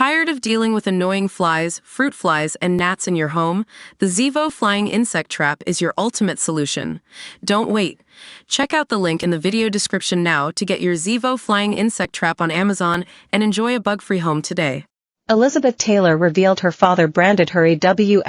Tired of dealing with annoying flies, fruit flies, and gnats in your home? The Zevo Flying Insect Trap is your ultimate solution. Don't wait. Check out the link in the video description now to get your Zevo Flying Insect Trap on Amazon and enjoy a bug-free home today. Elizabeth Taylor revealed her father branded her a W********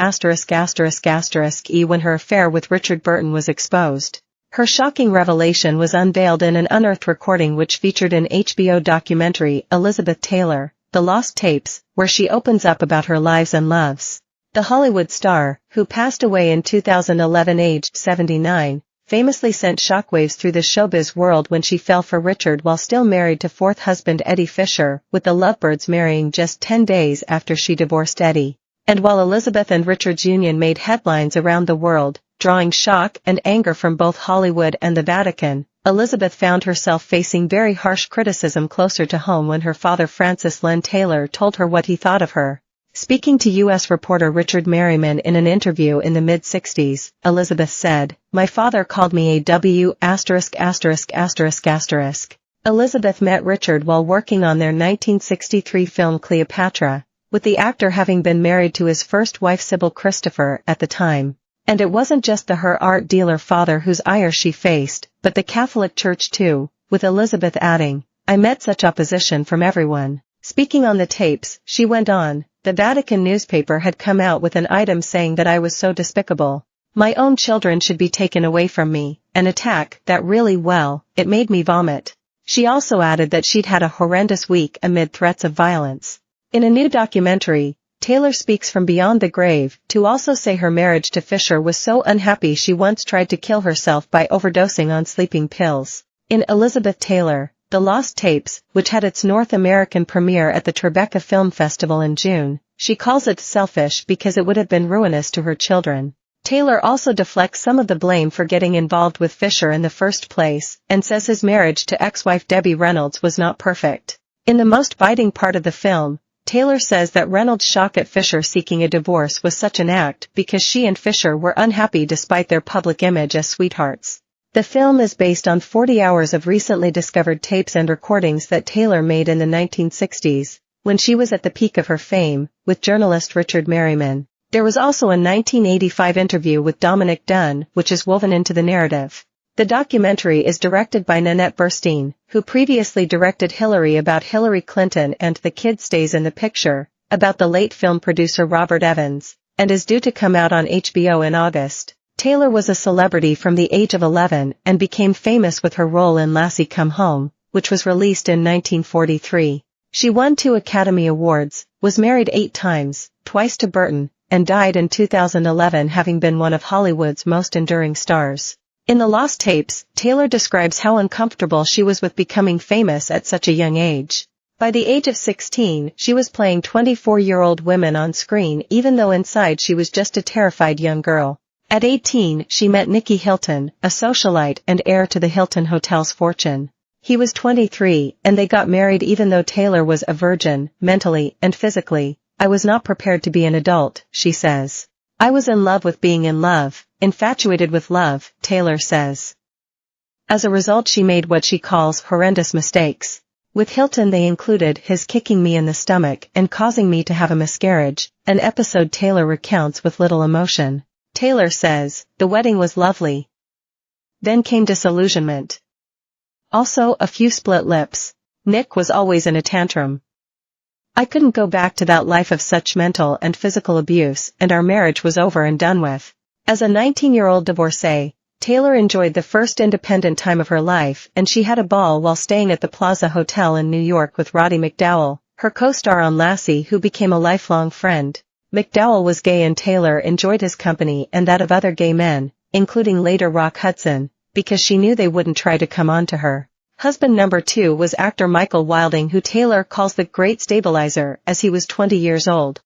when her affair with Richard Burton was exposed. Her shocking revelation was unveiled in an unearthed recording which featured an HBO documentary, Elizabeth Taylor, The Lost Tapes, where she opens up about her lives and loves. The Hollywood star, who passed away in 2011 aged 79, famously sent shockwaves through the showbiz world when she fell for Richard while still married to fourth husband Eddie Fisher, with the lovebirds marrying just 10 days after she divorced Eddie. And while Elizabeth and Richard's union made headlines around the world, drawing shock and anger from both Hollywood and the Vatican, Elizabeth found herself facing very harsh criticism closer to home when her father Francis Len Taylor told her what he thought of her. Speaking to U.S. reporter Richard Merriman in an interview in the mid-60s, Elizabeth said, "My father called me a W***************. Elizabeth met Richard while working on their 1963 film Cleopatra, with the actor having been married to his first wife Sybil Christopher at the time. And it wasn't just the her art dealer father whose ire she faced, but the Catholic Church too," with Elizabeth adding, "I met such opposition from everyone." Speaking on the tapes, she went on, "The Vatican newspaper had come out with an item saying that I was so despicable. My own children should be taken away from me, an attack that really, well, it made me vomit." She also added that she'd had a horrendous week amid threats of violence. In a new documentary, Taylor speaks from beyond the grave to also say her marriage to Fisher was so unhappy she once tried to kill herself by overdosing on sleeping pills. In Elizabeth Taylor, The Lost Tapes, which had its North American premiere at the Tribeca Film Festival in June, she calls it selfish because it would have been ruinous to her children. Taylor also deflects some of the blame for getting involved with Fisher in the first place, and says his marriage to ex-wife Debbie Reynolds was not perfect. In the most biting part of the film, Taylor says that Reynolds' shock at Fisher seeking a divorce was such an act because she and Fisher were unhappy despite their public image as sweethearts. The film is based on 40 hours of recently discovered tapes and recordings that Taylor made in the 1960s, when she was at the peak of her fame, with journalist Richard Merriman. There was also a 1985 interview with Dominic Dunne, which is woven into the narrative. The documentary is directed by Nanette Burstein, who previously directed Hillary about Hillary Clinton and The Kid Stays in the Picture, about the late film producer Robert Evans, and is due to come out on HBO in August. Taylor was a celebrity from the age of 11 and became famous with her role in Lassie Come Home, which was released in 1943. She won 2 Academy Awards, was married 8 times, twice to Burton, and died in 2011 having been one of Hollywood's most enduring stars. In The Lost Tapes, Taylor describes how uncomfortable she was with becoming famous at such a young age. By the age of 16, she was playing 24-year-old women on screen even though inside she was just a terrified young girl. At 18, she met Nicky Hilton, a socialite and heir to the Hilton Hotel's fortune. He was 23, and they got married even though Taylor was a virgin, mentally and physically. "I was not prepared to be an adult," she says. "I was in love with being in love, infatuated with love," Taylor says. As a result she made what she calls horrendous mistakes. With Hilton they included his kicking me in the stomach and causing me to have a miscarriage, an episode Taylor recounts with little emotion. Taylor says, "The wedding was lovely. Then came disillusionment. Also a few split lips. Nick was always in a tantrum. I couldn't go back to that life of such mental and physical abuse, and our marriage was over and done with." As a 19-year-old divorcee, Taylor enjoyed the first independent time of her life, and she had a ball while staying at the Plaza Hotel in New York with Roddy McDowall, her co-star on Lassie, who became a lifelong friend. McDowall was gay and Taylor enjoyed his company and that of other gay men, including later Rock Hudson, because she knew they wouldn't try to come on to her. Husband number 2 was actor Michael Wilding, who Taylor calls the Great Stabilizer, as he was 20 years old.